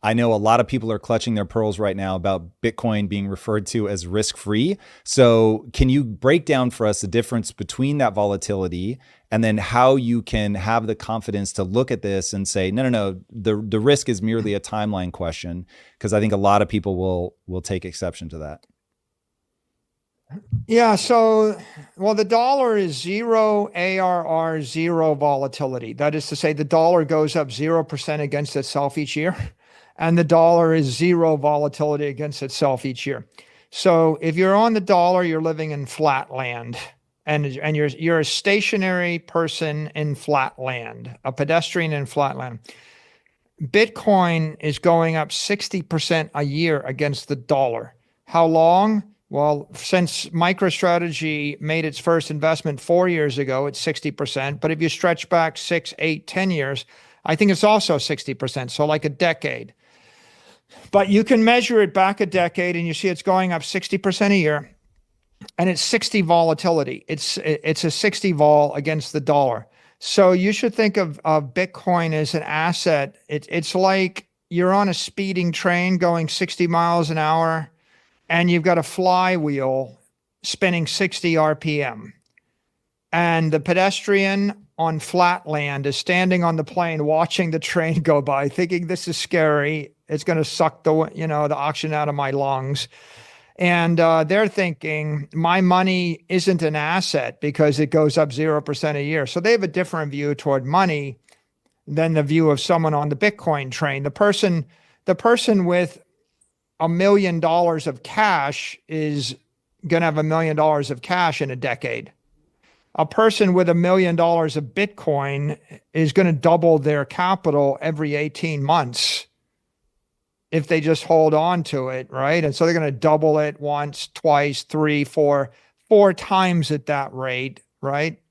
I know a lot of people are clutching their pearls right now about Bitcoin being referred to as risk-free. So can you break down for us the difference between that volatility and then how you can have the confidence to look at this and say, no, the risk is merely a timeline question? Because I think a lot of people will take exception to that. Yeah, so, well, the dollar is zero ARR, zero volatility. That is to say, the dollar goes up 0% against itself each year, and the dollar is zero volatility against itself each year. So if you're on the dollar, you're living in flat land, and you're a stationary person in flat land, a pedestrian in flat land. Bitcoin is going up 60% a year against the dollar. How long? Well, since MicroStrategy made its first investment 4 years ago, it's 60%. But if you stretch back 6, 8, 10 years, I think it's also 60%. So like a decade. But you can measure it back a decade and you see it's going up 60% a year. And it's 60 volatility. It's a 60 vol against the dollar. So you should think of Bitcoin as an asset. It's like you're on a speeding train going 60 miles an hour and you've got a flywheel spinning 60 RPM. And the pedestrian on flat land is standing on the plane watching the train go by, thinking this is scary. It's going to suck the oxygen out of my lungs. And they're thinking my money isn't an asset because it goes up 0% a year. So they have a different view toward money than the view of someone on the Bitcoin train. The person with $1 million of cash is going to have $1 million of cash in a decade. A person with $1 million of Bitcoin is going to double their capital every 18 months if they just hold on to it, right? And so they're going to double it once, twice, three, four times at that rate, right?